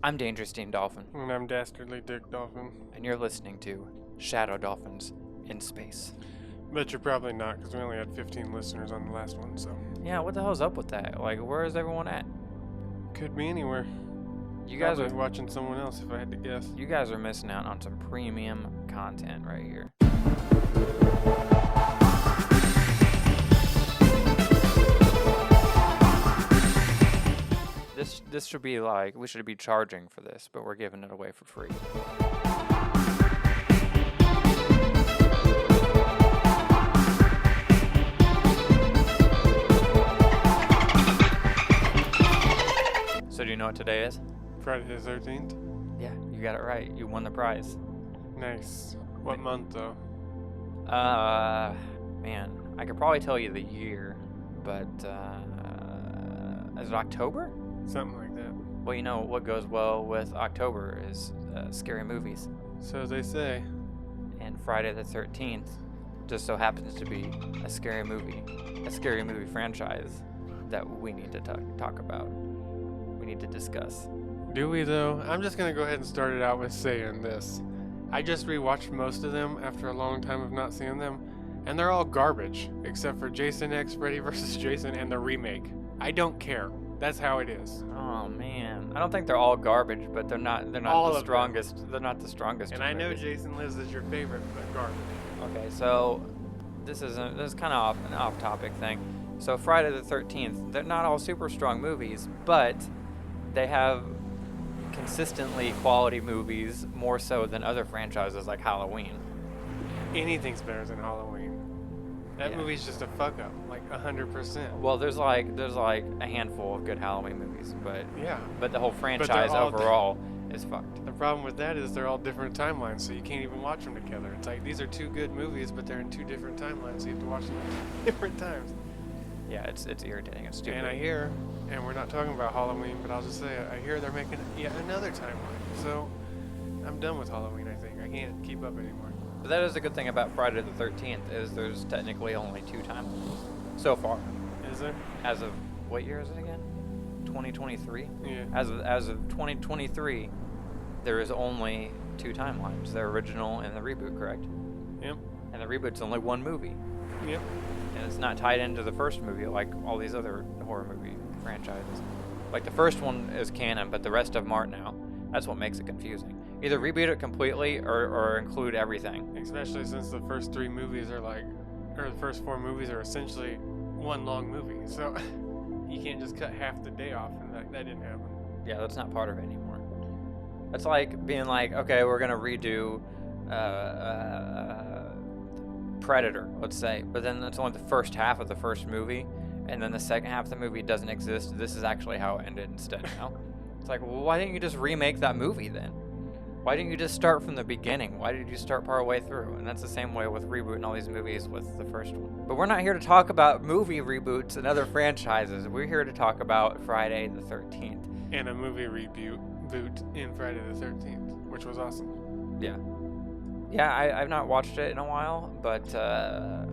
I'm Dangerous Dean Dolphin, And I'm Dastardly Dick Dolphin. and you're listening to Shadow Dolphins in Space. But you're probably not, because we only had 15 listeners on the last one, so. Yeah, what the hell's up with that? Like, where is everyone at? Could be anywhere. You guys Probably are watching someone else, if I had to guess. you guys are missing out on some premium content right here. This should be like, we should be charging for this, but we're giving it away for free. So do you know what today is? Friday the 13th? Yeah, you got it right. You won the prize. Nice. What month, though? Man, I could probably tell you the year, but is it October? Something like that. Well, you know what goes well with October is scary movies, So they say. and Friday the 13th just so happens to be a scary movie franchise that we need to talk about. We need to discuss. Do we, though? I'm just going to go ahead and start it out with saying this. I just rewatched most of them after a long time of not seeing them, and they're all garbage, except for Jason X, Freddy vs. Jason, and the remake. I don't care. That's how it is. Oh man, I don't think they're all garbage, but they're not All the of them. strongest. They're not the strongest. And of I know movies. Jason Lives is your favorite, but garbage. Okay, so this is kind of an off-topic thing. So Friday the 13th, they're not all super strong movies, but they have consistently quality movies more so than other franchises like Halloween. Anything's better than Halloween. That Yeah. movie's just a fuck up, like 100%. Well, there's like a handful of good Halloween movies, but Yeah. the whole franchise all overall is fucked. The problem with that is they're all different timelines, so you can't even watch them together. It's like these are two good movies, but they're in two different timelines, so you have to watch them at different times. Yeah, it's irritating. It's stupid. And I hear, and we're not talking about Halloween, but I'll just say it, I hear they're making yet another timeline. So I'm done with Halloween, I think. I can't keep up anymore. But that is a good thing about Friday the 13th is there's technically only 2 timelines so far. Is there? As of what year is it again? 2023. Yeah. As of 2023, there is only 2 timelines: the original and the reboot, correct? Yep. And the reboot's only one movie, Yep. and it's not tied into the first movie like all these other horror movie franchises. Like the first one is canon, but the rest of them aren't now. That's what makes it confusing. Either reboot it completely or include everything. Especially since the first 3 movies are or the first 4 movies are essentially one long movie. So you can't just cut half the day off, and that didn't happen. Yeah, that's not part of it anymore. That's like being like, okay, we're gonna redo Predator, let's say, but then it's only the first half of the first movie, and then the second half of the movie doesn't exist. This is actually how it ended instead. You know? It's like, well, why didn't you just remake that movie then? Why didn't you just start from the beginning? Why did you start part way through? And that's the same way with rebooting all these movies with the first one. But we're not here to talk about movie reboots and other franchises. We're here to talk about Friday the 13th. And a movie reboot in Friday the 13th, which was awesome. Yeah. Yeah, I've not watched it in a while, but I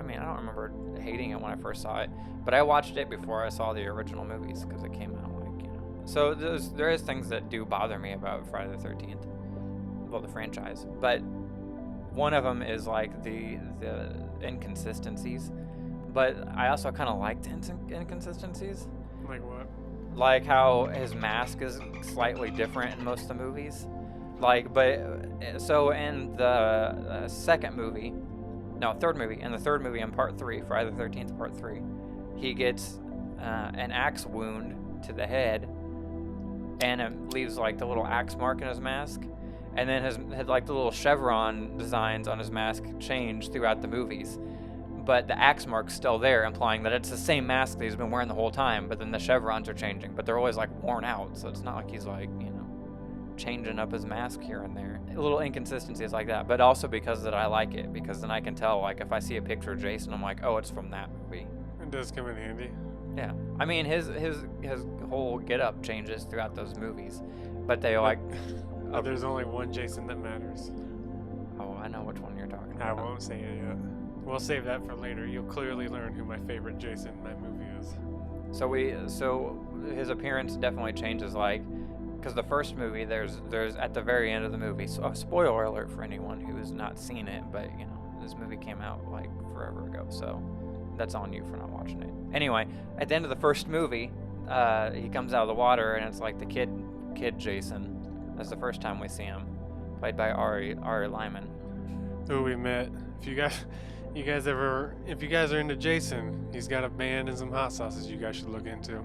mean, I don't remember hating it when I first saw it. But I watched it before I saw the original movies because it came out like, you know. So there is things that do bother me about Friday the 13th, well, the franchise. But one of them is like the inconsistencies. But I also kind of liked inconsistencies. Like what? Like how his mask is slightly different in most of the movies. Like, but, so in the third movie, in the third movie in part 3, Friday the 13th part 3, he gets an axe wound to the head, and it leaves like the little axe mark in his mask, and then had like the little chevron designs on his mask change throughout the movies. But the axe mark's still there, implying that it's the same mask that he's been wearing the whole time, but then the chevrons are changing, but they're always like worn out, so it's not like he's like, you know, changing up his mask here and there. Little inconsistencies like that, but also because that I like it, because then I can tell, like, if I see a picture of Jason, I'm like, oh, it's from that movie. It does come in handy. Yeah. I mean, his whole get-up changes throughout those movies, but they like... But there's only one Jason that matters. Oh, I know which one you're talking I about. won't say it yet. We'll save that for later. You'll clearly learn who my favorite Jason in that movie is. So his appearance definitely changes, like, because the first movie, there's at the very end of the movie, so spoiler alert for anyone who has not seen it, but you know, this movie came out like forever ago, so that's on you for not watching it. Anyway, at the end of the first movie, he comes out of the water, and it's like the kid Jason. That's the first time we see him, played by Ari Lyman. Who we met. If you guys are into Jason, he's got a band and some hot sauces you guys should look into.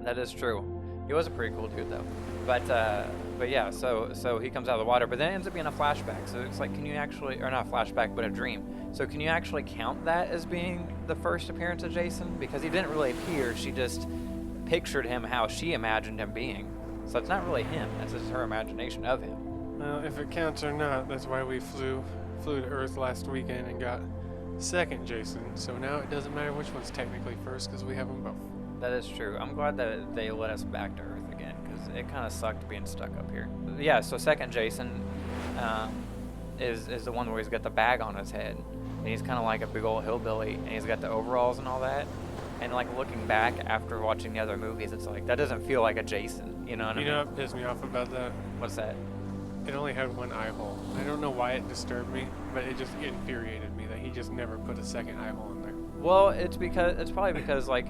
That is true. He was a pretty cool dude though. But yeah, so he comes out of the water, but then it ends up being a flashback. So it's like, can you actually, or not a flashback, but a dream. So can you actually count that as being the first appearance of Jason? Because he didn't really appear. She just pictured him how she imagined him being. So it's not really him. That's just her imagination of him. Well, if it counts or not, that's why we flew to Earth last weekend and got second Jason. So now it doesn't matter which one's technically first because we have them both. That is true. I'm glad that they let us back to Earth again because it kind of sucked being stuck up here. But yeah, so second Jason is the one where he's got the bag on his head. And he's kind of like a big old hillbilly, and he's got the overalls and all that. And like looking back after watching the other movies, it's like, that doesn't feel like a Jason, you know what I mean? You know what pissed me off about that? What's that? It only had one eye hole. I don't know why it disturbed me, but it just infuriated me that he just never put a second eye hole in there. Well, it's probably because like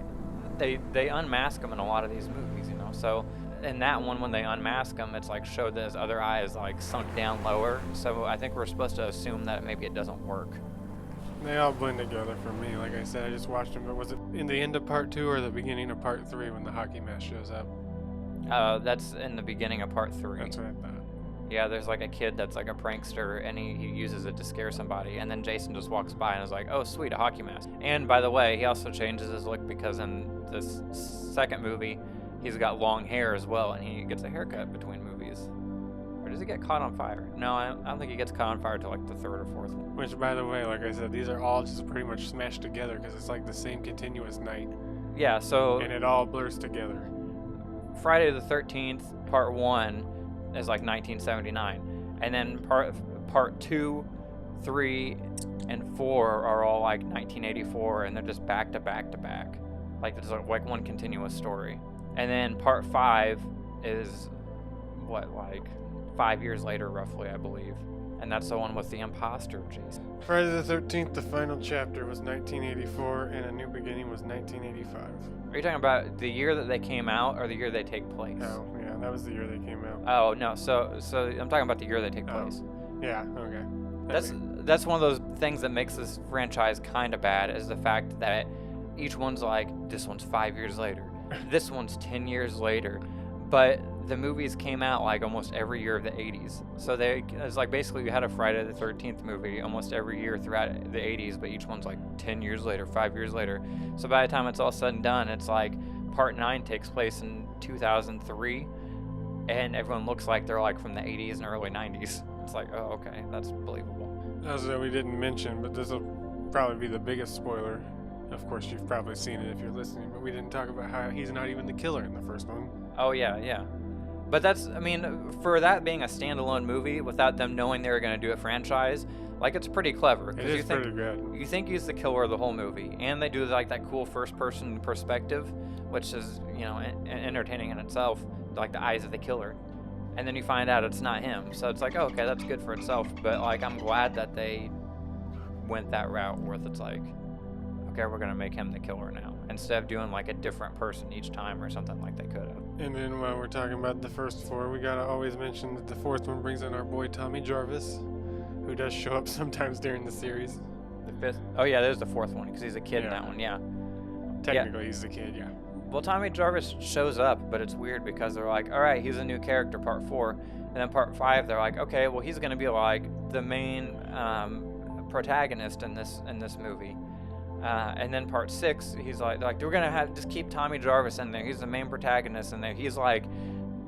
they unmask him in a lot of these movies, you know. So in that one, when they unmask him, it's like showed that his other eye is like sunk down lower. So I think we're supposed to assume that maybe it doesn't work. They all blend together for me. Like I said, I just watched them, but was it in the end of part 2 or the beginning of part 3 when the hockey mask shows up? That's in the beginning of part 3. That's what I thought. Yeah, there's like a kid that's like a prankster, and he uses it to scare somebody, and then Jason just walks by and is like, oh sweet, a hockey mask. And by the way, he also changes his look because in this second movie, he's got long hair as well, and he gets a haircut between movies. Or does he get caught on fire? No, I don't think he gets caught on fire till like the third or fourth one. Which, by the way, like I said, these are all just pretty much smashed together because it's like the same continuous night. Yeah, so... And it all blurs together. Friday the 13th, part 1 is like 1979. And then part 2, 3, and 4 are all like 1984, and they're just back to back to back. Like there's like one continuous story. And then part 5 is, what, like 5 years later roughly, I believe. And that's the one with the imposter, Jason. Friday the 13th, the final chapter was 1984, and A New Beginning was 1985. Are you talking about the year that they came out, or the year they take place? Oh, yeah, that was the year they came out. Oh, no, so I'm talking about the year they take place. Yeah, okay. That's one of those things that makes this franchise kind of bad, is the fact that each one's like, this one's 5 years later, this one's 10 years later, but the movies came out like almost every year of the 80s. So it's like basically you had a Friday the 13th movie almost every year throughout the 80s, but each one's like 10 years later, 5 years later. So by the time it's all said and done, it's like part 9 takes place in 2003, and everyone looks like they're like from the 80s and early 90s. It's like, oh, okay, that's believable. As we didn't mention, but this will probably be the biggest spoiler. Of course, you've probably seen it if you're listening, but we didn't talk about how he's not even the killer in the first one. Oh, yeah. But that's, I mean, for that being a standalone movie without them knowing they were going to do a franchise, like, it's pretty clever. It is pretty good. You think he's the killer of the whole movie, and they do like that cool first-person perspective, which is, you know, entertaining in itself, like the eyes of the killer. And then you find out it's not him, so it's like, oh, okay, that's good for itself. But like, I'm glad that they went that route where it's like, okay, we're gonna make him the killer now, instead of doing like a different person each time or something like they could have. And then while we're talking about the first 4, we gotta always mention that the 4th one brings in our boy Tommy Jarvis, who does show up sometimes during the series. The 5th? Oh yeah, there's the 4th one because he's a kid in that one. Yeah. Technically, he's the kid. Yeah. Well, Tommy Jarvis shows up, but it's weird because they're like, all right, he's a new character, part 4, and then part 5, they're like, okay, well, he's gonna be like the main protagonist in this movie. And then part 6, he's like, we're gonna just keep Tommy Jarvis in there. He's the main protagonist in there. He's like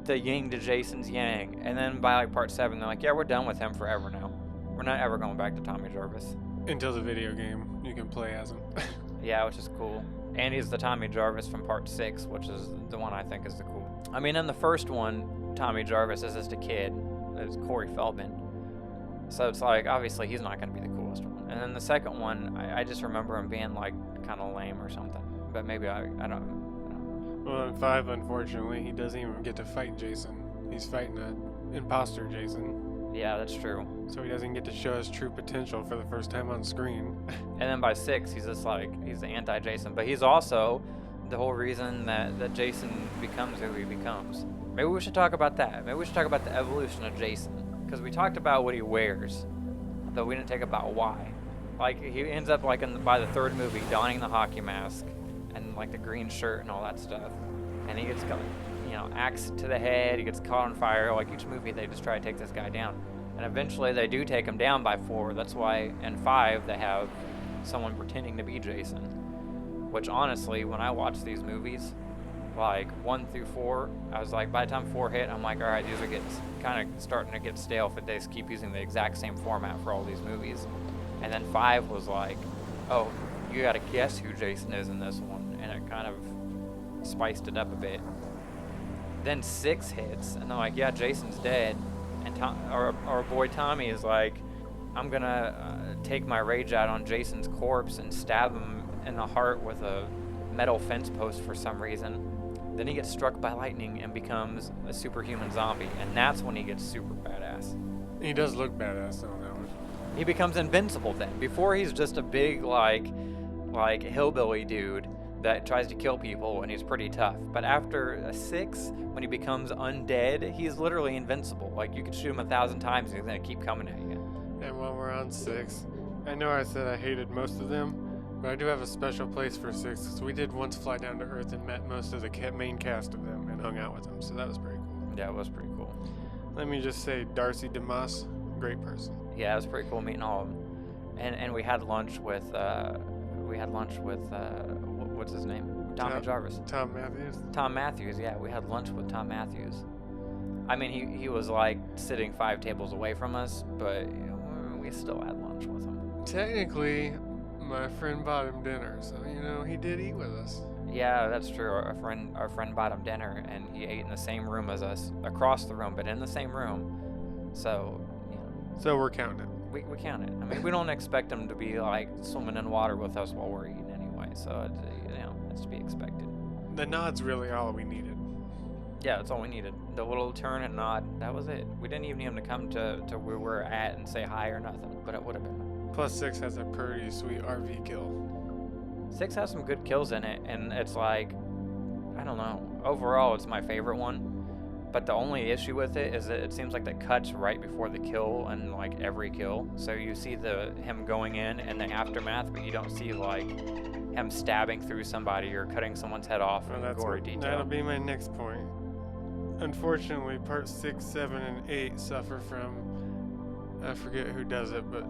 the yin to Jason's yang. And then by like part 7, they're like, yeah, we're done with him forever now. We're not ever going back to Tommy Jarvis. Until the video game, you can play as him. Yeah, which is cool. And he's the Tommy Jarvis from part 6, which is the one I think is the cool. I mean, in the first one, Tommy Jarvis is just a kid. It's Corey Feldman. So it's like, obviously, he's not going to be the coolest one. And then the second one, I just remember him being like kind of lame or something. But maybe I don't know. Well, in 5, unfortunately, he doesn't even get to fight Jason. He's fighting a imposter Jason, Yeah, that's true. so he doesn't get to show his true potential for the first time on screen. And then by 6, he's just like, he's the anti-Jason. But he's also the whole reason that Jason becomes who he becomes. Maybe we should talk about that. Maybe we should talk about the evolution of Jason. Because we talked about what he wears, but we didn't talk about why. Like, he ends up, like, by the 3rd movie, donning the hockey mask and, like, the green shirt and all that stuff. And he gets, axe to the head, he gets caught on fire. Like, each movie, they just try to take this guy down. And eventually, they do take him down by 4. That's why in 5, they have someone pretending to be Jason. Which, honestly, when I watch these movies, like 1 through 4, I was like, by the time 4 hit, I'm like, all right, these are kind of starting to get stale if they keep using the exact same format for all these movies. And then 5 was like, oh, you gotta guess who Jason is in this one, and it kind of spiced it up a bit. Then 6 hits, and they're like, yeah, Jason's dead, and our boy Tommy is like, I'm gonna take my rage out on Jason's corpse and stab him in the heart with a metal fence post for some reason. Then he gets struck by lightning and becomes a superhuman zombie, and that's when he gets super badass. He does look badass on that one. He becomes invincible then. Before, he's just a big, like hillbilly dude that tries to kill people, and he's pretty tough. But after a 6, when he becomes undead, he's literally invincible. Like, you could shoot him 1,000 times, and he's gonna keep coming at you. And while we're on 6, I know I said I hated most of them, but I do have a special place for 6, because we did once fly down to Earth and met most of the main cast of them and hung out with them, so that was pretty cool. Yeah, it was pretty cool. Let me just say, Darcy DeMoss, great person. Yeah, it was pretty cool meeting all of them. And we had lunch with what's his name? Tommy Jarvis. Tom Matthews. Tom Matthews, yeah, we had lunch with Tom Matthews. I mean, he was like sitting 5 tables away from us, but we still had lunch with him. Technically, my friend bought him dinner, so he did eat with us. Yeah, that's true. Our friend bought him dinner, and he ate in the same room as us, across the room, but in the same room. So, So we're counting it. we count it. I mean, we don't expect him to be like swimming in water with us while we're eating anyway. So it's to be expected. The nod's really all we needed. Yeah, that's all we needed. The little turn and nod, that was it. We didn't even need him to come to where we're at and say hi or nothing, but it would have been. Plus 6 has a pretty sweet RV kill. 6 has some good kills in it, and it's like, I don't know. Overall, it's my favorite one. But the only issue with it is that it seems like that cuts right before the kill and like every kill. So you see him going in and the aftermath, but you don't see like him stabbing through somebody or cutting someone's head off in gory detail. That'll be my next point. Unfortunately, parts 6, 7, and 8 suffer from, I forget who does it, but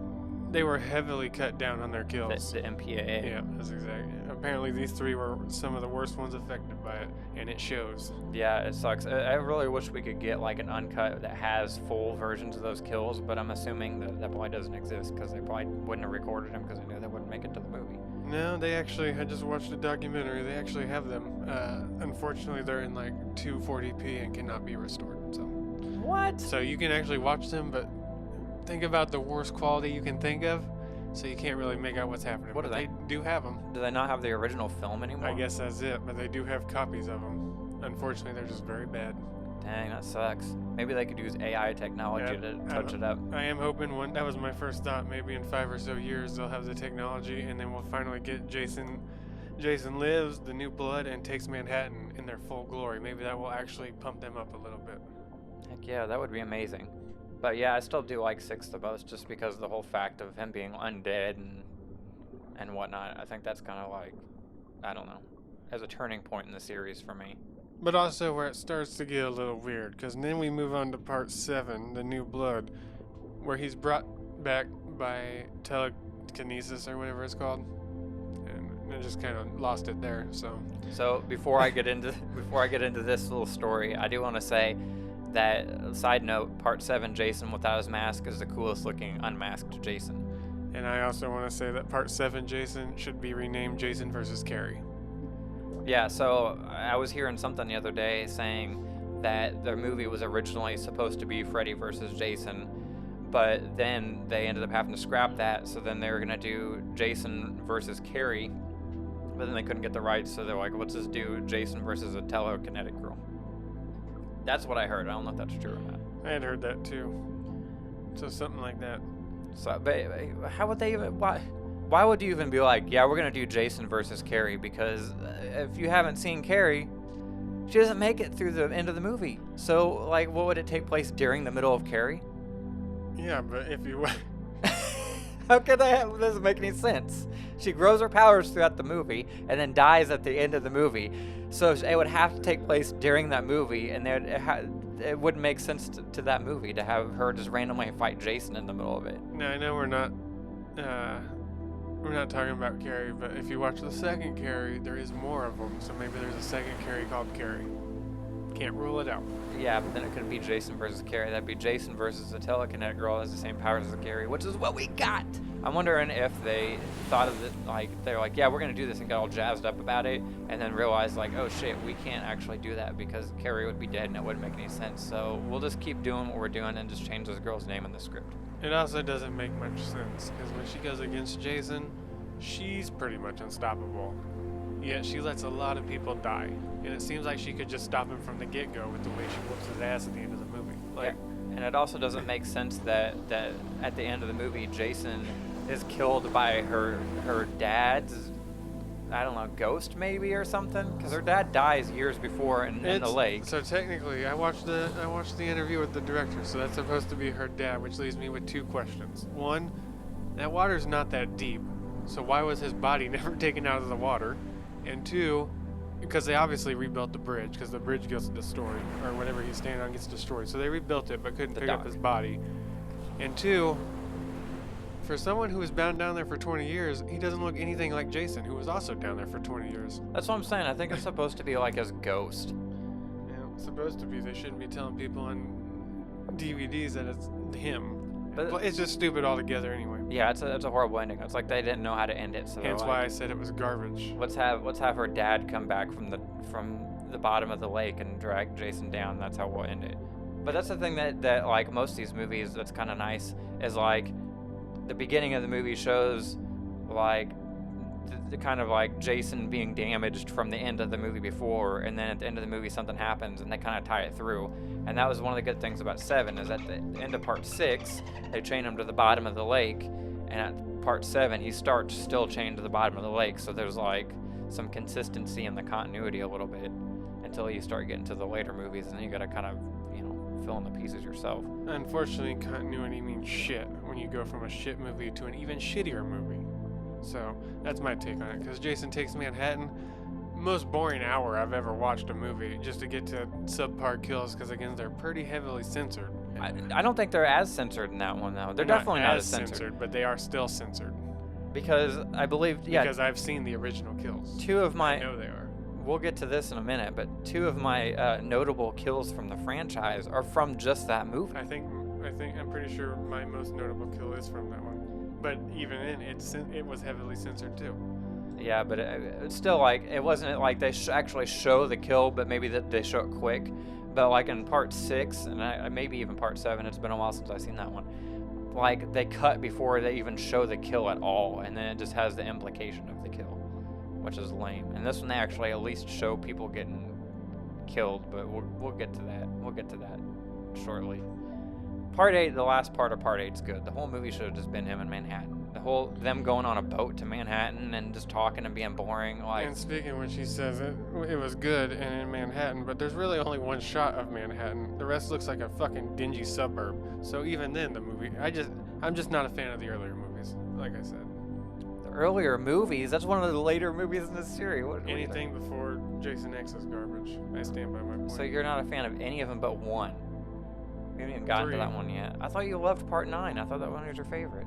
they were heavily cut down on their kills. The MPAA. Yeah, that's exactly. Apparently these 3 were some of the worst ones affected by it, and it shows. Yeah, it sucks. I really wish we could get like an uncut that has full versions of those kills, but I'm assuming that probably doesn't exist because they probably wouldn't have recorded them because they knew they wouldn't make it to the movie. No, they actually, I just watched a documentary, they actually have them. Unfortunately, they're in like 240p and cannot be restored. So. What? So you can actually watch them, but think about the worst quality you can think of, so you can't really make out what's happening. What are they? They do have them. Do they not have the original film anymore? I guess that's it, but they do have copies of them. Unfortunately, they're just very bad. Dang, that sucks. Maybe they could use AI technology to touch it up. I am hoping that was my first thought, maybe in 5 or so years they'll have the technology, and then we'll finally get Jason Lives, the New Blood, and Takes Manhattan in their full glory. Maybe that will actually pump them up a little bit. Heck yeah, that would be amazing. But yeah, I still do like 6 the most, just because of the whole fact of him being undead and whatnot. I think that's kind of like, I don't know, as a turning point in the series for me. But also where it starts to get a little weird, because then we move on to part 7, the New Blood, where he's brought back by telekinesis or whatever it's called, and I just kind of lost it there. So before I get into this little story, I do want to say that, side note, part 7 Jason without his mask is the coolest looking unmasked Jason. And I also want to say that part 7 Jason should be renamed Jason versus Carrie. Yeah, so I was hearing something the other day saying that the movie was originally supposed to be Freddy versus Jason, but then they ended up having to scrap that, so then they were going to do Jason versus Carrie, but then they couldn't get the rights, so they're like, let's just do Jason versus a telekinetic girl. That's what I heard. I don't know if that's true or not. I had heard that too. So something like that. So, but how would they even? Why would you even be like, yeah, we're gonna do Jason versus Carrie? Because if you haven't seen Carrie, she doesn't make it through the end of the movie. So, like, what would it take place during the middle of Carrie? Yeah, but if you... How could that doesn't make any sense? She grows her powers throughout the movie and then dies at the end of the movie. So it would have to take place during that movie, and it wouldn't make sense to that movie to have her just randomly fight Jason in the middle of it. Now, I know we're not talking about Carrie, but if you watch the second Carrie, there is more of them. So maybe there's a second Carrie called Carrie. Can't rule it out. Yeah, but then it couldn't be Jason versus Carrie. That'd be Jason versus a telekinetic girl that has the same powers as Carrie, which is what we got. I'm wondering if they thought of it, like, they're like, yeah, we're going to do this, and got all jazzed up about it, and then realized, like, oh shit, we can't actually do that because Carrie would be dead and it wouldn't make any sense. So we'll just keep doing what we're doing and just change this girl's name in the script. It also doesn't make much sense because when she goes against Jason, she's pretty much unstoppable. Yet she lets a lot of people die. And it seems like she could just stop him from the get-go with the way she whoops his ass at the end of the movie. Like, yeah. And it also doesn't make sense that at the end of the movie, Jason is killed by her dad's, I don't know, ghost maybe or something? Because her dad dies years before in the lake. So technically, I watched the interview with the director, so that's supposed to be her dad, which leaves me with two questions. One, that water's not that deep, so why was his body never taken out of the water? And two, because they obviously rebuilt the bridge, because the bridge gets destroyed, or whatever he's standing on gets destroyed. So they rebuilt it, but couldn't pick up his body. And two, for someone who was bound down there for 20 years, he doesn't look anything like Jason, who was also down there for 20 years. That's what I'm saying. I think it's supposed to be like his ghost. Yeah, it's supposed to be. They shouldn't be telling people on DVDs that it's him. But it's just stupid altogether anyway. Yeah, it's a horrible ending. It's like they didn't know how to end it. So hence why I said it was garbage. Let's have her dad come back from the bottom of the lake and drag Jason down. That's how we'll end it. But that's the thing that like most of these movies that's kind of nice is like the beginning of the movie shows like the kind of like Jason being damaged from the end of the movie before, and then at the end of the movie something happens and they kind of tie it through. And that was one of the good things about 7 is at the end of part 6 they chain him to the bottom of the lake, and at part 7 he starts still chained to the bottom of the lake, so there's like some consistency in the continuity a little bit until you start getting to the later movies, and then you gotta kind of, you know, fill in the pieces yourself. Unfortunately, continuity means shit when you go from a shit movie to an even shittier movie. So that's my take on it, because Jason Takes Manhattan, most boring hour I've ever watched a movie just to get to subpar kills, because again they're pretty heavily censored. I don't think they're as censored in that one though. They're definitely not as censored, but they are still censored. Because I believe, yeah. Because I've seen the original kills. I know they are. We'll get to this in a minute, but 2 of my notable kills from the franchise are from just that movie. I'm pretty sure my most notable kill is from that one. But even then, it was heavily censored too. Yeah, but it's still like, it wasn't like they actually show the kill, but maybe that they show it quick. But like in part 6, and maybe even part 7, it's been a while since I've seen that one. Like they cut before they even show the kill at all, and then it just has the implication of the kill, which is lame. And this one they actually at least show people getting killed, but we'll get to that. We'll get to that shortly. Part 8, the last part of part 8 is good. The whole movie should have just been him in Manhattan. Them going on a boat to Manhattan and just talking and being boring. Like, and speaking when she says it was good and in Manhattan, but there's really only one shot of Manhattan. The rest looks like a fucking dingy suburb. So even then, the movie, I'm just not a fan of the earlier movies. Like I said, the earlier movies. That's one of the later movies in this series. Anything before Jason X is garbage. I stand by my point. So you're not a fan of any of them but one. We haven't even gotten to that one yet. I thought you loved part 9. I thought that one was your favorite.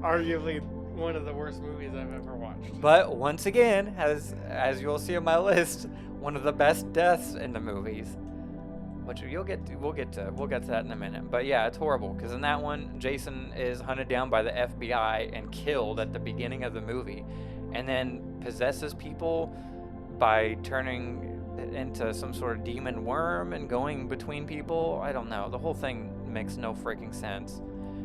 Arguably one of the worst movies I've ever watched. But once again, as you'll see on my list, one of the best deaths in the movies. Which we'll get to that in a minute. But yeah, it's horrible because in that one, Jason is hunted down by the FBI and killed at the beginning of the movie, and then possesses people by turning into some sort of demon worm and going between people. I don't know. The whole thing makes no freaking sense.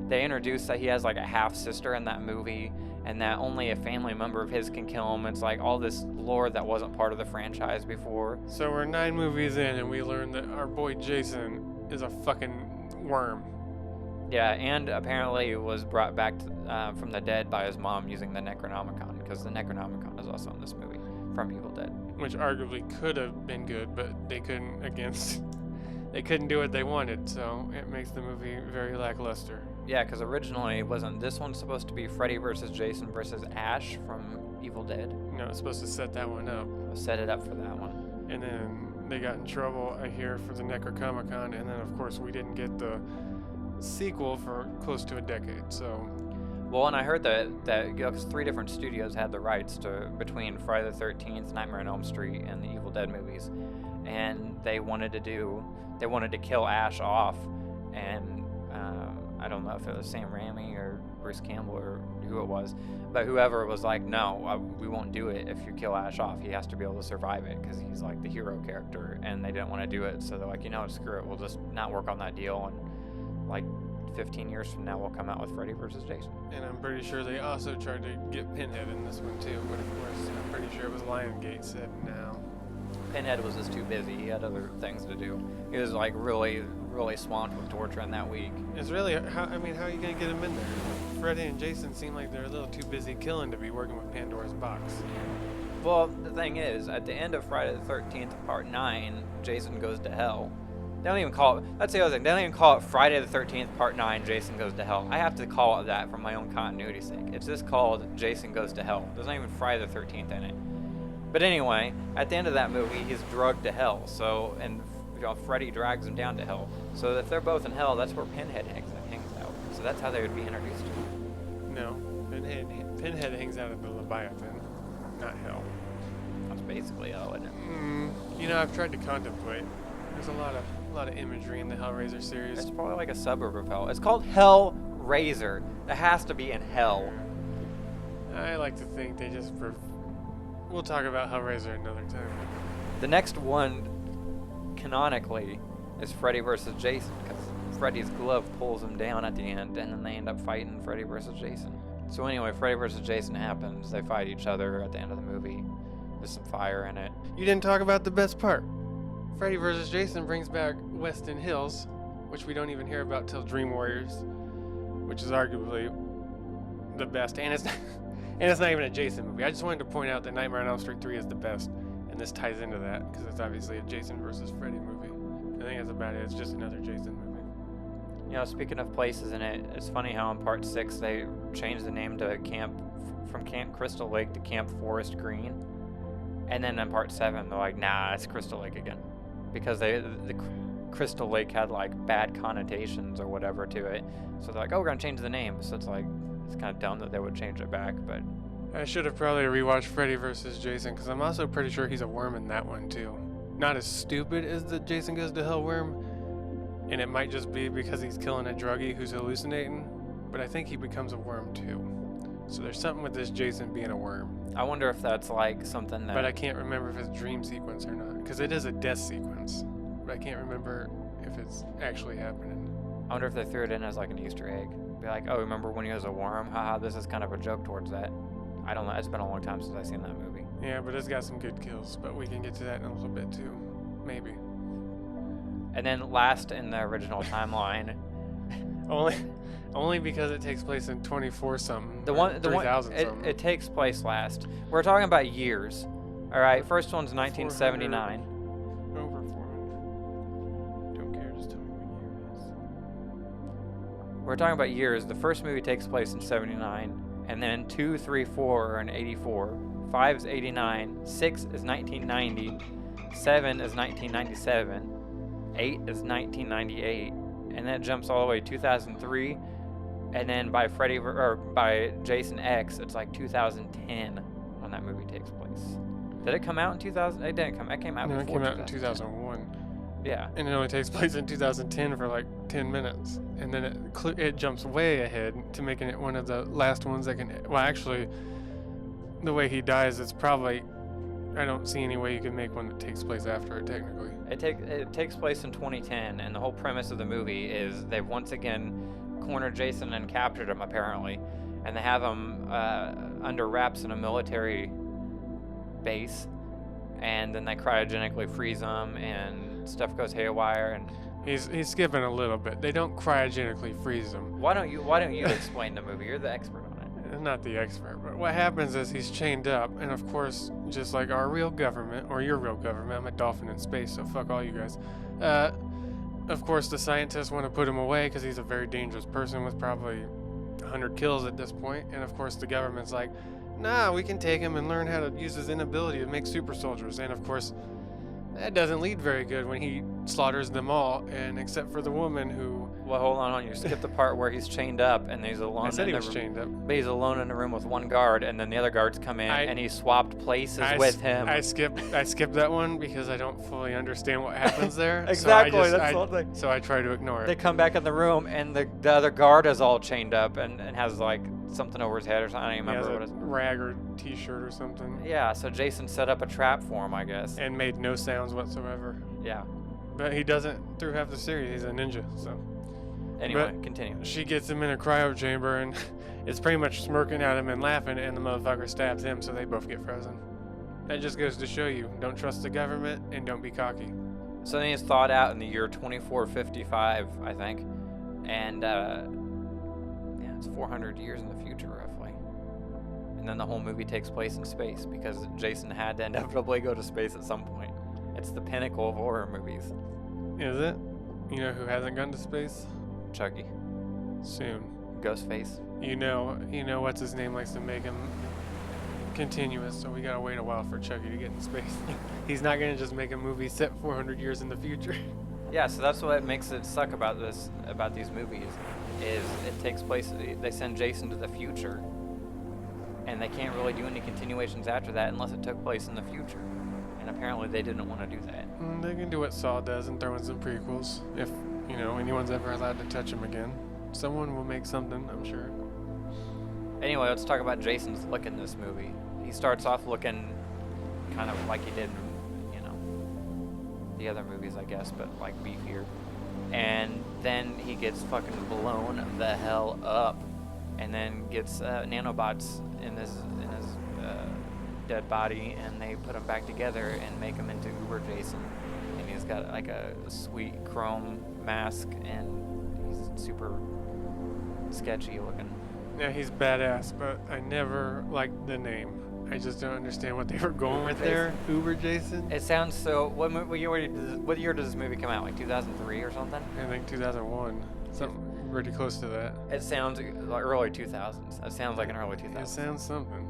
They introduced that he has like a half sister in that movie, and that only a family member of his can kill him. It's like all this lore that wasn't part of the franchise before. So we're 9 movies in, and we learned that our boy Jason is a fucking worm. Yeah, and apparently was brought back from the dead by his mom using the Necronomicon, because the Necronomicon is also in this movie from Evil Dead. Which arguably could have been good, but they couldn't they couldn't do what they wanted, so it makes the movie very lackluster. Yeah, because originally wasn't this one supposed to be Freddy versus Jason versus Ash from Evil Dead? No, it's supposed to set that one up. Set it up for that one. And then they got in trouble, I hear, for the Necronomicon, and then of course we didn't get the sequel for close to a decade, so... Well, and I heard that because 3 different studios had the rights to between Friday the 13th, Nightmare on Elm Street, and the Evil Dead movies, and they wanted to kill Ash off, and I don't know if it was Sam Raimi or Bruce Campbell or who it was, but whoever was like, no, we won't do it if you kill Ash off. He has to be able to survive it because he's like the hero character, and they didn't want to do it, so they're like, screw it, we'll just not work on that deal, and like 15 years from now we'll come out with Freddy versus Jason. And I'm pretty sure they also tried to get Pinhead in this one too, but of course I'm pretty sure it was Lionsgate said no. Pinhead was just too busy. He had other things to do. He was like really swamped with torture in that week. It's really, how are you going to get him in there? Freddy and Jason seem like they're a little too busy killing to be working with Pandora's box. Well, the thing is, at the end of Friday the 13th, Part 9, Jason Goes to Hell. They don't even call it, that's the other thing, they don't even call it Friday the 13th, Part 9, Jason Goes to Hell. I have to call it that for my own continuity's sake. It's just called Jason Goes to Hell. There's not even Friday the 13th in it. But anyway, at the end of that movie, he's drugged to hell. So, and Freddy drags him down to hell. So if they're both in hell, that's where Pinhead hangs out. So that's how they would be introduced to him. No, Pinhead hangs out at the Leviathan, not hell. That's basically hell, isn't it? I've tried to contemplate. There's a lot of imagery in the Hellraiser series. It's probably like a suburb of hell. It's called Hellraiser. It has to be in hell. I like to think they just... We'll talk about Hellraiser another time. The next one, canonically, is Freddy versus Jason, because Freddy's glove pulls him down at the end, and then they end up fighting Freddy versus Jason. So anyway, Freddy versus Jason happens. They fight each other at the end of the movie. There's some fire in it. You didn't talk about the best part. Freddy vs. Jason brings back Weston Hills, which we don't even hear about till Dream Warriors, which is arguably the best. And it's not even a Jason movie. I just wanted to point out that Nightmare on Elm Street 3 is the best, and this ties into that because it's obviously a Jason versus Freddy movie. I think that's about it. It's just another Jason movie. Speaking of places in it, it's funny how in Part 6 they changed the name to from Camp Crystal Lake to Camp Forest Green, and then in Part 7 they're like, nah, it's Crystal Lake again, because the Crystal Lake had like bad connotations or whatever to it, so they're like, oh, we're gonna change the name. So it's like, it's kind of dumb that they would change it back, but... I should have probably rewatched Freddy vs. Jason, because I'm also pretty sure he's a worm in that one, too. Not as stupid as the Jason Goes to Hell worm, and it might just be because he's killing a druggie who's hallucinating, but I think he becomes a worm, too. So there's something with this Jason being a worm. I wonder if that's like something that... But I can't remember if it's dream sequence or not, because it is a death sequence, but I can't remember if it's actually happening. I wonder if they threw it in as like an Easter egg. Be like, oh, remember when he was a worm? Haha, this is kind of a joke towards that. I don't know. It's been a long time since I've seen that movie. Yeah, but it's got some good kills, but we can get to that in a little bit too. Maybe. And then last in the original timeline... Only because it takes place in 24-something. The one, 3000-something. it takes place last. We're talking about years. All right, first one's 1979. Over 400. Don't care, just tell me what year it is. We're talking about years. The first movie takes place in 79, and then 2, 3, 4 are in 84. 5 is 89. 6 is 1990. 7 is 1997. 8 is 1998, and then it jumps all the way to 2003. And then by by Jason X, it's like 2010 when that movie takes place. Did it come out in 2000? It didn't come. It came out. No, it before came out in 2001. Yeah. And it only takes place in 2010 for like 10 minutes, and then it jumps way ahead to making it one of the last ones that can. Well, actually, the way he dies, it's probably. I don't see any way you can make one that takes place after it technically. It takes place in 2010, and the whole premise of the movie is they've once again cornered Jason and captured him apparently, and they have him under wraps in a military base, and then they cryogenically freeze him, and stuff goes haywire. And He's skipping a little bit. They don't cryogenically freeze him. why don't you explain the movie? You're the expert on it. Not the expert, but what happens is he's chained up, and of course, just like our real government, or your real government, I'm a dolphin in space, so fuck all you guys. Of course, the scientists want to put him away because he's a very dangerous person with probably 100 kills at this point, and of course, the government's like, nah, we can take him and learn how to use his inability to make super soldiers, and of course, that doesn't lead very good when he slaughters them all, and except for the woman who... Well, hold on. You skipped the part where he's chained up and he's alone. I said he was chained up. But he's alone in a room with one guard, and then the other guards come in, and he swapped places with him. I skipped that one because I don't fully understand what happens there. Exactly, So I try to ignore it. They come back in the room, and the other guard is all chained up and has like something over his head or something. I don't even remember what it is. Rag or t-shirt or something. Yeah, so Jason set up a trap for him, I guess. And made no sounds whatsoever. Yeah. But he doesn't through half the series. He's a ninja, so. Anyway, continue. She gets him in a cryo chamber and is pretty much smirking at him and laughing, and the motherfucker stabs him, so they both get frozen. That just goes to show you, don't trust the government and don't be cocky. So then he's thawed out in the year 2455, I think. And, it's 400 years in the future, roughly. And then the whole movie takes place in space because Jason had to inevitably go to space at some point. It's the pinnacle of horror movies. Is it? You know who hasn't gone to space? Chucky. Soon. Ghostface. You know what's his name likes to make him continuous, so we gotta wait a while for Chucky to get in space. He's not gonna just make a movie set 400 years in the future. Yeah, so that's what makes it suck about these movies, is it takes place, they send Jason to the future, and they can't really do any continuations after that unless it took place in the future. And apparently they didn't want to do that. They can do what Saw does and throw in some prequels, if, anyone's ever allowed to touch him again. Someone will make something, I'm sure. Anyway, let's talk about Jason's look in this movie. He starts off looking kind of like he did in, the other movies, I guess, but like beefier. And then he gets fucking blown the hell up, and then gets nanobots in his dead body, and they put him back together and make him into Uber Jason. And he's got like a sweet chrome mask, and he's super sketchy looking. Yeah, he's badass, but I never liked the name. I just don't understand what they were going with there. Uber Jason? It sounds so... What year does this movie come out? Like 2003 or something? I think 2001. Something pretty close to that. It sounds like early 2000s. It sounds like an early 2000s. It sounds something.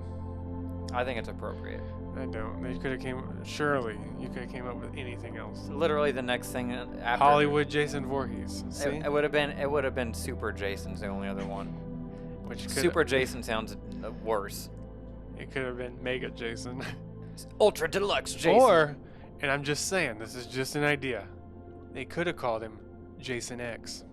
I think it's appropriate. I don't. They could have surely you could have came up with anything else. Literally the next thing after... Hollywood Jason Voorhees. See? It would have been Super Jason's the only other one. Which Super Jason sounds worse. It could have been Mega Jason. Ultra Deluxe Jason. Or, and I'm just saying, this is just an idea, they could have called him Jason X.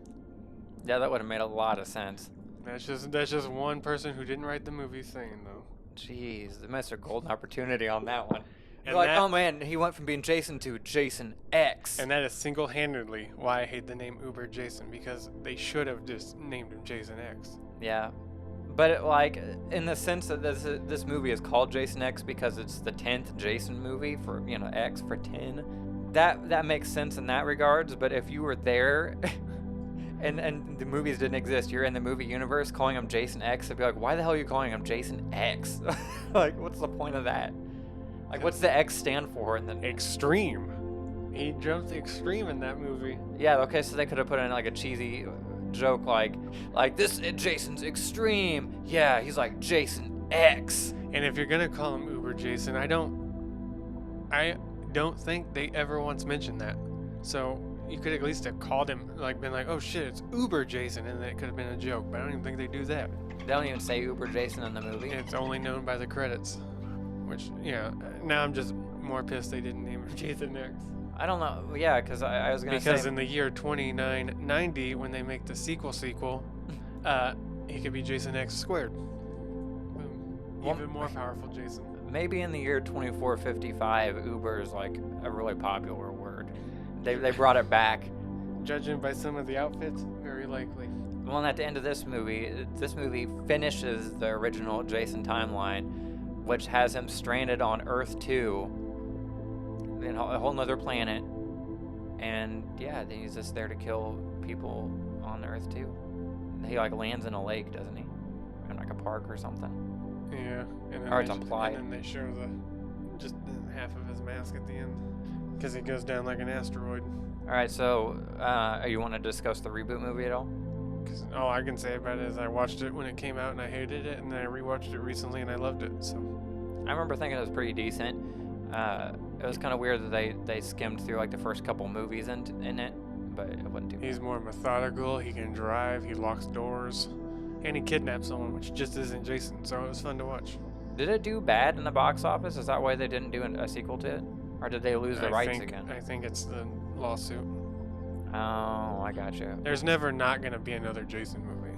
Yeah, that would have made a lot of sense. That's just one person who didn't write the movie saying, though. Jeez, they missed a golden opportunity on that one. And You're like, oh man, he went from being Jason to Jason X. And that is single-handedly why I hate the name Uber Jason, because they should have just named him Jason X. Yeah. But in the sense that this movie is called Jason X because it's the 10th Jason movie for, X for 10. That makes sense in that regards, but if you were there and the movies didn't exist, you're in the movie universe calling him Jason X, it'd be like, why the hell are you calling him Jason X? Like, what's the point of that? Like, what's the X stand for? And then Extreme. He jumped extreme in that movie. Yeah, okay, so they could have put in like a cheesy joke like this Jason's extreme. Yeah, he's like Jason X. And if you're gonna call him Uber Jason, I don't think they ever once mentioned that. So you could at least have called him, been like, oh shit, it's Uber Jason, and it could have been a joke. But I don't even think they do that. They don't even say Uber Jason in the movie. It's only known by the credits. Which, now I'm just more pissed they didn't name him Jason X. I don't know. Yeah, because I was going to say... Because in the year 2990, when they make the sequel, he could be Jason X squared. Boom. Even more powerful Jason. Maybe in the year 2455, Uber is like a really popular word. They brought it back. Judging by some of the outfits, very likely. Well, and at the end of this movie finishes the original Jason timeline, which has him stranded on Earth 2, in a whole nother planet. And yeah, then he's just there to kill people on Earth 2. He like lands in a lake, doesn't he? In like a park or something. Yeah. And then Or it's implied. And then they show just half of his mask at the end. Because he goes down like an asteroid. Alright, so you want to discuss the reboot movie at all? Because all I can say about it is I watched it when it came out and I hated it, and then I rewatched it recently and I loved it. So I remember thinking it was pretty decent. It was kind of weird that they skimmed through like the first couple movies in it, but it wasn't too bad. he's more methodical. He can drive. He locks doors, and he kidnaps someone, which just isn't Jason. So it was fun to watch. Did it do bad in the box office? Is that why they didn't do a sequel to it? Or did they lose the rights again? I think it's the lawsuit. Oh, I gotcha. There's never not gonna be another Jason movie,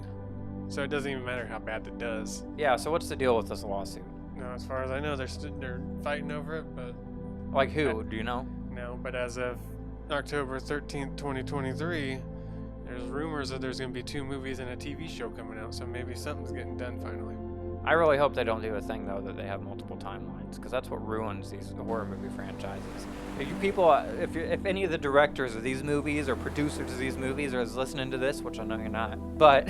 so it doesn't even matter how bad it does. Yeah, so what's the deal with this lawsuit? No, as far as I know, they're fighting over it, but Like who? Do you know? no. But as of October 13th, 2023, there's rumors that there's gonna be 2 movies and a TV show coming out. So maybe something's getting done finally. I really hope they don't do a thing though that they have multiple timelines, because that's what ruins these horror movie franchises. If you people, if any of the directors of these movies or producers of these movies are listening to this, which I know you're not, but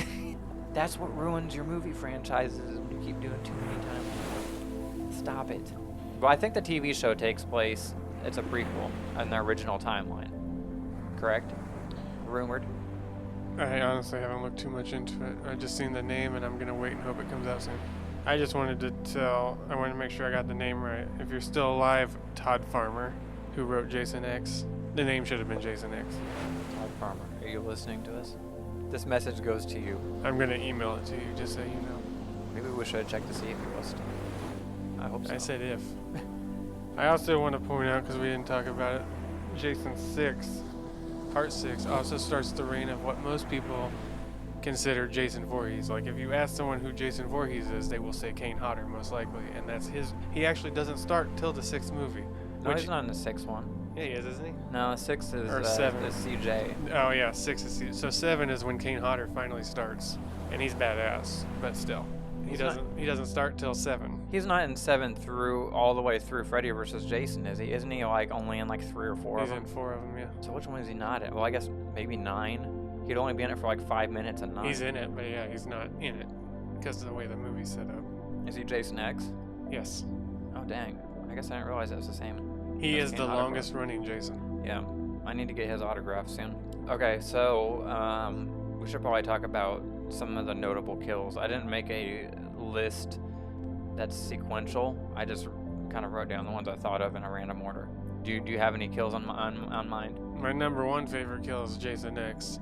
that's what ruins your movie franchises. When you keep doing too many timelines. Stop it. Well, I think the TV show takes place. It's a prequel in the original timeline. Correct? Rumored. I honestly haven't looked too much into it. I just seen the name, and I'm gonna wait and hope it comes out soon. I just wanted to make sure I got the name right. If you're still alive, Todd Farmer, who wrote Jason X, the name should have been Jason X. Todd Farmer, are you listening to us? This message goes to you. I'm gonna email it to you just so you know. Maybe we should check to see if he listened. I hope so. I said if. I also want to point out, because we didn't talk about it, Jason 6, Part 6, also starts the reign of what most people consider Jason Voorhees. Like, if you ask someone who Jason Voorhees is, they will say Kane Hodder, most likely. And that's he actually doesn't start till the 6th movie. No, he's not in the 6th one. Yeah, he is, isn't he? No, 6 is Or 7. the CJ. Oh, yeah, 6 is so 7 is when Kane Hodder finally starts. And he's badass, but still. He doesn't start till 7. He's not in 7 through all the way through Freddy versus Jason, is he? Isn't he like only in like 3 or 4 He's of them? in 4 of them, yeah. So which one is he not in? Well, I guess maybe 9. He'd only be in it for like 5 minutes in 9. He's in it, but yeah, he's not in it because of the way the movie's set up. Is he Jason X? Yes. Oh dang! I guess I didn't realize it was the same. He as is Kane the Hodder. longest running Jason. Yeah, I need to get his autograph soon. Okay, so we should probably talk about some of the notable kills. I didn't make a list that's sequential. I just kind of wrote down the ones I thought of in a random order. Do you have any kills on mind? My number 1 favorite kill is Jason X.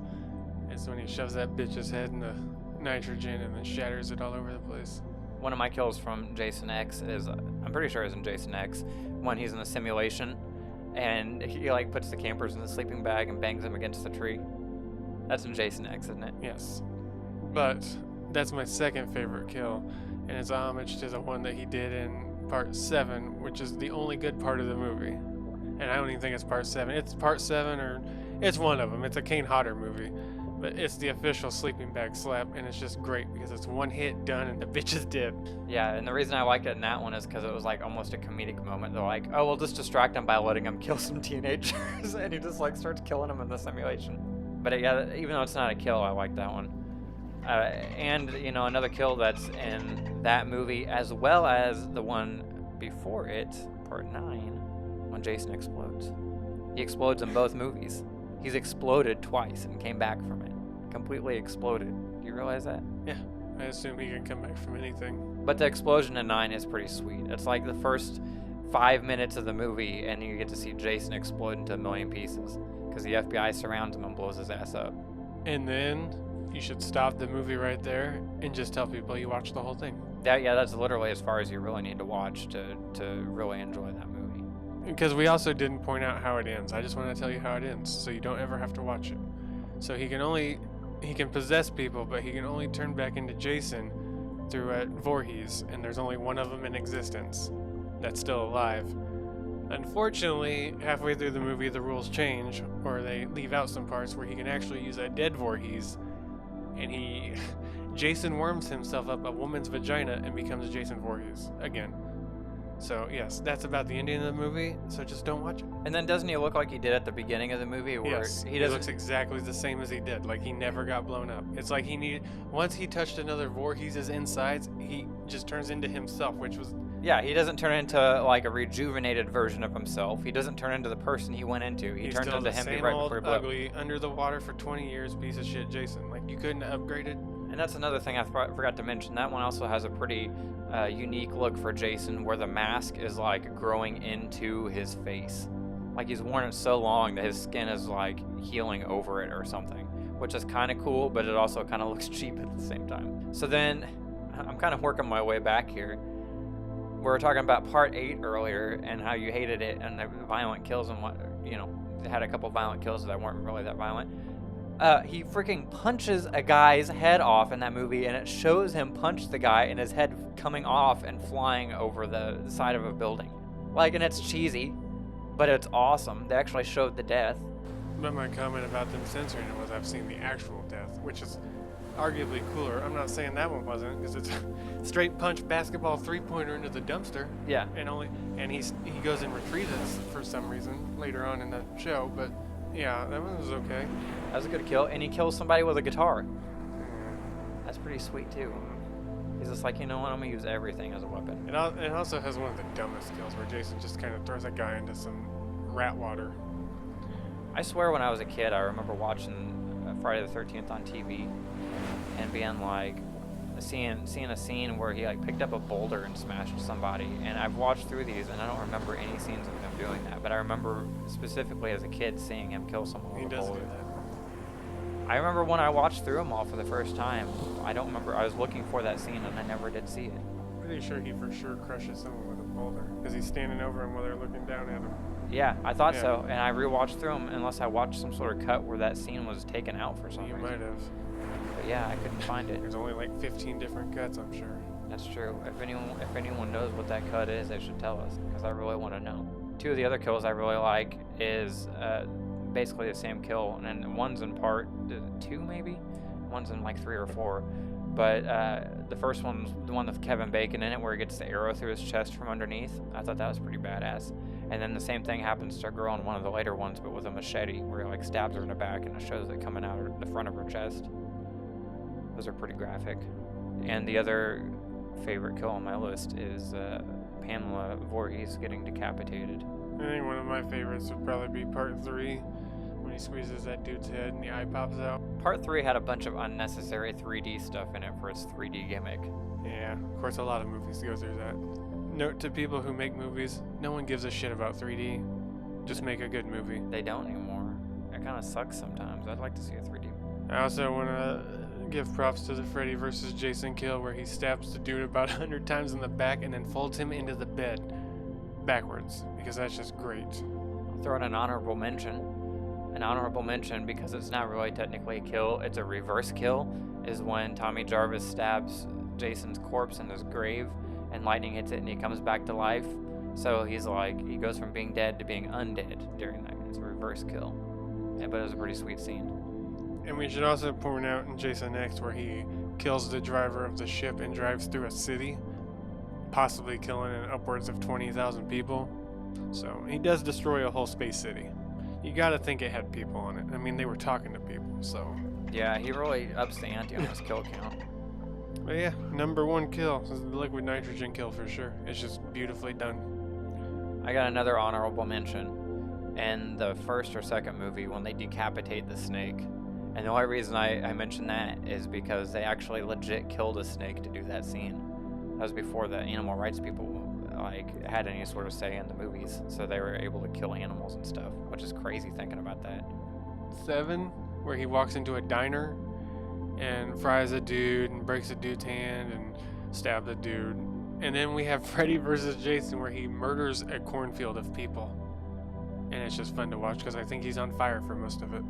It's when he shoves that bitch's head in the nitrogen and then shatters it all over the place. One of my kills from Jason X is, I'm pretty sure it's in Jason X, when he's in the simulation and he like puts the campers in the sleeping bag and bangs them against the tree. That's in Jason X, isn't it? Yes. But that's my second favorite kill, and it's a homage to the one that he did in Part 7, which is the only good part of the movie. And I don't even think it's Part 7. It's Part 7, or it's one of them. It's a Kane Hodder movie. But it's the official sleeping bag slap, and it's just great because it's one hit, done, and the bitch is dead. Yeah, and the reason I liked it in that one is because it was like almost a comedic moment. They're like, oh, we'll just distract him by letting him kill some teenagers, and he just like starts killing them in the simulation. But yeah, even though it's not a kill, I like that one. And you know, another kill that's in that movie, as well as the one before it, Part 9, when Jason explodes. He explodes in both movies. He's exploded twice and came back from it. Completely exploded. Do you realize that? Yeah, I assume he can come back from anything. But the explosion in 9 is pretty sweet. It's like the first 5 minutes of the movie, and you get to see Jason explode into a million pieces because the FBI surrounds him and blows his ass up. And then you should stop the movie right there and just tell people you watched the whole thing. That's literally as far as you really need to watch to really enjoy that movie. Because we also didn't point out how it ends. I just want to tell you how it ends, so you don't ever have to watch it. So he can possess people, but he can only turn back into Jason through Voorhees, and there's only one of them in existence that's still alive. Unfortunately, halfway through the movie, the rules change, or they leave out some parts where he can actually use a dead Voorhees and Jason worms himself up a woman's vagina and becomes Jason Voorhees again. So yes, that's about the ending of the movie. So just don't watch it. And then doesn't he look like he did at the beginning of the movie? Where Yes, he he doesn't. looks exactly the same as he did. Like he never got blown up. It's like once he touched another Voorhees' insides, he just turns into himself, which was Yeah, he doesn't turn into like a rejuvenated version of himself. He doesn't turn into the person he went into. He he's turns still into the him same right old before he blew up. ugly, under the water for 20 years, piece of shit Jason. Like you couldn't have upgraded. And that's another thing I forgot to mention. That one also has a pretty unique look for Jason, where the mask is like growing into his face. Like he's worn it so long that his skin is like healing over it or something, which is kind of cool, but it also kind of looks cheap at the same time. So then I'm kind of working my way back here. We were talking about part 8 earlier and how you hated it and the violent kills and what, you know, it had a couple violent kills that weren't really that violent. He freaking punches a guy's head off in that movie, and it shows him punch the guy and his head coming off and flying over the side of a building. Like, and it's cheesy, but it's awesome. They actually showed the death. But my comment about them censoring it was I've seen the actual death, which is arguably cooler. I'm not saying that one wasn't, because it's a straight punch basketball 3-pointer into the dumpster. Yeah. And he goes and retrieves it for some reason later on in the show. But yeah, that one was okay. That was a good kill, and he kills somebody with a guitar. That's pretty sweet too. He's just like, you know what, I'm gonna use everything as a weapon. It also has one of the dumbest kills where Jason just kind of throws a guy into some rat water. I swear when I was a kid, I remember watching Friday the 13th on TV and being like, seeing a scene where he like picked up a boulder and smashed somebody. And I've watched through these and I don't remember any scenes of him doing that, but I remember specifically as a kid seeing him kill someone He with a does do boulder. that. I remember when I watched through them all for the first time, I don't remember, I was looking for that scene and I never did see it. Pretty sure he for sure crushes someone with a boulder because he's standing over him while they're looking down at him. Yeah, I thought Yeah. so, and I rewatched through them unless I watched some sort of cut where that scene was taken out for some You reason. might have. But yeah, I couldn't find it. There's only like 15 different cuts, I'm sure. That's true. If anyone knows what that cut is, they should tell us, because I really want to know. 2 of the other kills I really like is basically the same kill, and then one's in part 2 maybe, one's in like 3 or 4. But the first one's the one with Kevin Bacon in it, where he gets the arrow through his chest from underneath. I thought that was pretty badass. And then the same thing happens to a girl in one of the later ones, but with a machete, where he like stabs her in the back and it shows it coming out of the front of her chest. Those are pretty graphic. And the other favorite kill on my list is Pamela Voorhees getting decapitated. I think one of my favorites would probably be part 3, when he squeezes that dude's head and the eye pops out. Part 3 had a bunch of unnecessary 3D stuff in it for its 3D gimmick. Yeah, of course a lot of movies go through that. Note to people who make movies, no one gives a shit about 3D. Just make a good movie. They don't anymore. It kind of sucks sometimes. I'd like to see a 3D. I also want to give props to the Freddy vs. Jason kill where he stabs the dude about 100 times in the back and then folds him into the bed backwards, because that's just great. I'll throw in an honorable mention. An honorable mention, because it's not really technically a kill, it's a reverse kill, is when Tommy Jarvis stabs Jason's corpse in his grave and lightning hits it and he comes back to life. So he's like, he goes from being dead to being undead during that. It's a reverse kill. Yeah, but it was a pretty sweet scene. And we should also point out in Jason X where he kills the driver of the ship and drives through a city, possibly killing upwards of 20,000 people. So he does destroy a whole space city. You gotta think it had people on it. I mean, they were talking to people, so. Yeah, he really ups the ante on his kill count. But yeah, number 1 kill is the liquid nitrogen kill for sure. It's just beautifully done. I got another honorable mention in the first or second movie when they decapitate the snake. And the only reason I mention that is because they actually legit killed a snake to do that scene. That was before the animal rights people like had any sort of say in the movies, so they were able to kill animals and stuff, which is crazy thinking about that. 7, where he walks into a diner and fries a dude and breaks a dude's hand and stabs a dude. And then we have Freddy vs. Jason where he murders a cornfield of people. And it's just fun to watch because I think he's on fire for most of it.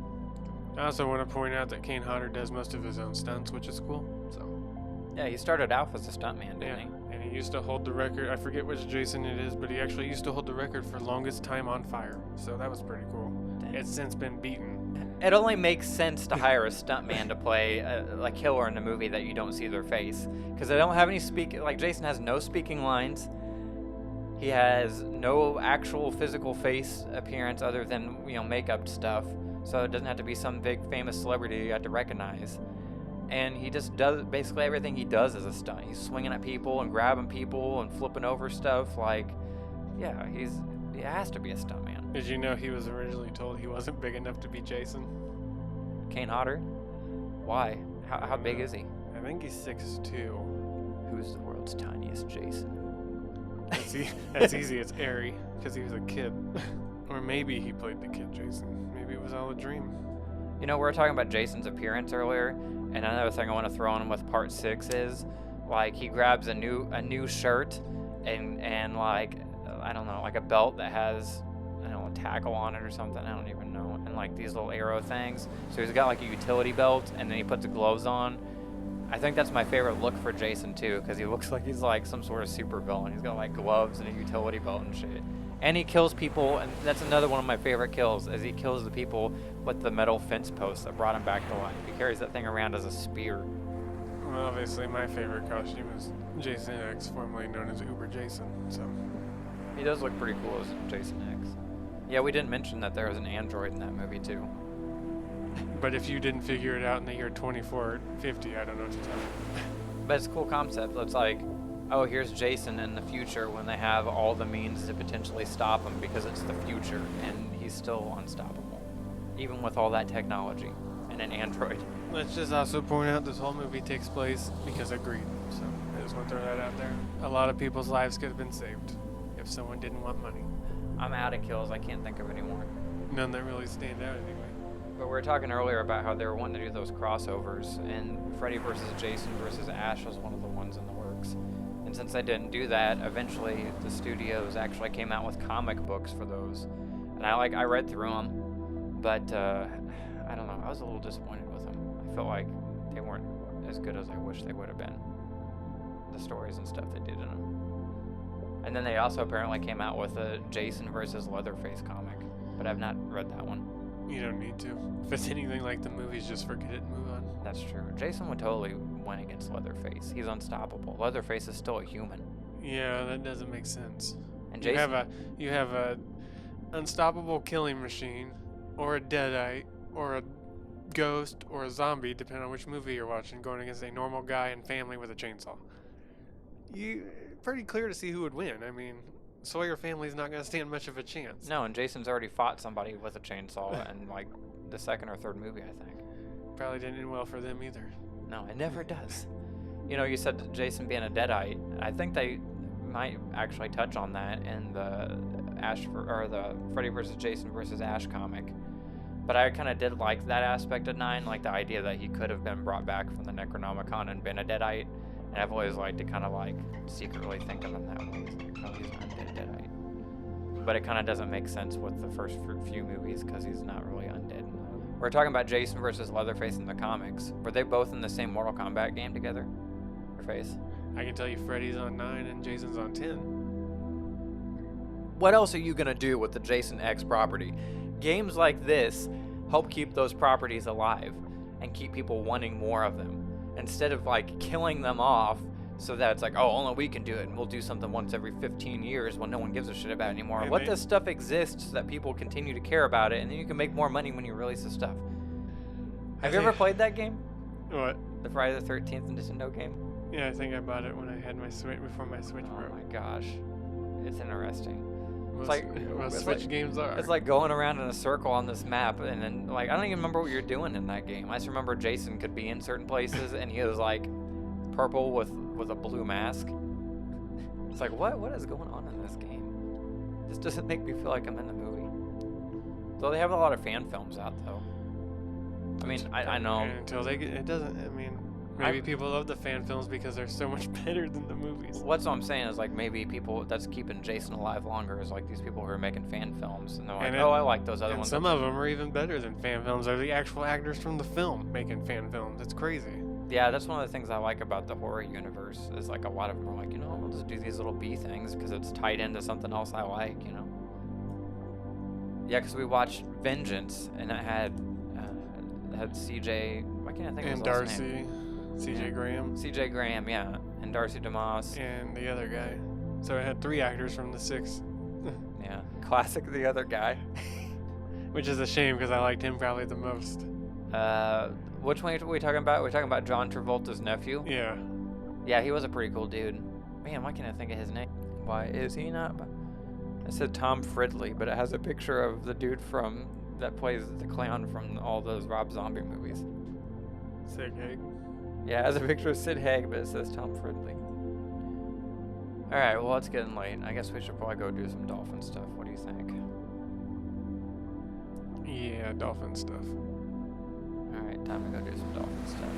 I also want to point out that Kane Hodder does most of his own stunts, which is cool. So Yeah, he started out as a stuntman, didn't he? and he used to hold the record. I forget which Jason it is, but he actually used to hold the record for longest time on fire. So that was pretty cool. Dang. It's since been beaten It only makes sense to hire a stuntman to play a killer in a movie that you don't see their face, because they don't have any like Jason has no speaking lines. He has no actual physical face appearance other than makeup stuff, so it doesn't have to be some big famous celebrity you have to recognize. And he just does basically everything he does as a stunt. He's swinging at people and grabbing people and flipping over stuff. Like, yeah, he has to be a stuntman. Did you know he was originally told he wasn't big enough to be Jason? Kane Hodder? Why? How big is he? I think he's 6'2". Who's the world's tiniest Jason? That's easy. It's Airy, because he was a kid. Or maybe he played the kid Jason. Maybe it was all a dream. We were talking about Jason's appearance earlier, and another thing I want to throw on him with part 6 is, like, he grabs a new shirt and like, I don't know, like a belt that has, I don't know, a tackle on it or something, I don't even know, and like these little arrow things. So he's got like a utility belt, and then he puts the gloves on. I think that's my favorite look for Jason too, because he looks like he's like some sort of super villain. He's got like gloves and a utility belt and shit. And he kills people, and that's another one of my favorite kills, is he kills the people with the metal fence posts that brought him back to life. He carries that thing around as a spear. Well, obviously my favorite costume is Jason X, formerly known as Uber Jason, so... He does look pretty cool as Jason X. Yeah, we didn't mention that there was an android in that movie too. But if you didn't figure it out in the year 2450, I don't know what to tell you. But it's a cool concept. It's like, oh, here's Jason in the future when they have all the means to potentially stop him because it's the future, and he's still unstoppable, even with all that technology and an android. Let's just also point out this whole movie takes place because of greed, so I just want to throw that out there. A lot of people's lives could have been saved if someone didn't want money. I'm out of kills. I can't think of any more. None that really stand out anyway. But we were talking earlier about how they were wanting to do those crossovers, and Freddy vs. Jason vs. Ash was one of the ones in the works. And since they didn't do that, eventually the studios actually came out with comic books for those. And I read through them, but I don't know. I was a little disappointed with them. I felt like they weren't as good as I wish they would have been. The stories and stuff they did in them. And then they also apparently came out with a Jason vs. Leatherface comic, but I've not read that one. You don't need to. If it's anything like the movies, just forget it and move on. That's true. Jason would totally win against Leatherface. He's unstoppable. Leatherface is still a human. Yeah, that doesn't make sense. And Jason, you have a unstoppable killing machine, or a deadite, or a ghost, or a zombie, depending on which movie you're watching, going against a normal guy and family with a chainsaw. Pretty clear to see who would win. I mean, Sawyer family's not going to stand much of a chance. No, and Jason's already fought somebody with a chainsaw in like the second or third movie, I think. Probably didn't end well for them either. No, it never does. You said Jason being a deadite. I think they might actually touch on that in the the Freddy vs. Jason vs. Ash comic. But I kind of did like that aspect of 9, like the idea that he could have been brought back from the Necronomicon and been a deadite. And I've always liked to kind of like secretly think of him that way. Oh, he's an undead deadite. But it kind of doesn't make sense with the first few movies because he's not really undead. We're talking about Jason versus Leatherface in the comics. Were they both in the same Mortal Kombat game together? Leatherface? I can tell you Freddy's on 9 and Jason's on 10. What else are you going to do with the Jason X property? Games like this help keep those properties alive and keep people wanting more of them. Instead of like killing them off so that it's like, oh, only we can do it and we'll do something once every 15 years when no one gives a shit about it anymore. And Let this stuff exist so that people continue to care about it, and then you can make more money when you release the stuff. Have you ever played that game? What? The Friday the 13th Nintendo game? Yeah, I think I bought it when I had my Switch, before my Switch broke. Oh my gosh. It's interesting. Most Switch games are. It's like going around in a circle on this map, and then like I don't even remember what you're doing in that game. I just remember Jason could be in certain places, and he was like purple with a blue mask. It's like what is going on in this game? This doesn't make me feel like I'm in the movie. So they have a lot of fan films out though. I mean, I know. Until they get, it doesn't. I mean, maybe people love the fan films because they're so much better than the movies. What's I'm saying is like maybe people that's keeping Jason alive longer is like these people who are making fan films, and they're like, I like those other ones. Some of them are even better than fan films. They're the actual actors from the film making fan films. It's crazy. Yeah, that's one of the things I like about the horror universe is like a lot of them are like, we'll just do these little B things because it's tied into something else I like, Yeah, because we watched Vengeance, and it had had CJ. Why can't I think And of his last name? Darcy, CJ Graham, CJ Graham, yeah, and Darcy DeMoss. and the other guy. So it had 3 actors from the 6. Yeah, classic. The other guy. Which is a shame because I liked him probably the most. Which one are we talking about? We're talking about John Travolta's nephew. Yeah. Yeah, he was a pretty cool dude. Man, why can't I think of his name? Why is he not? I said Tom Fridley, but it has a picture of the dude from that plays the clown from all those Rob Zombie movies. Sick Haig. Yeah, it has a picture of Sid Haig, but it says Tom Fridley. All right, well, it's getting late. I guess we should probably go do some dolphin stuff. What do you think? Yeah, dolphin stuff. All right, time to go do some dolphin stuff.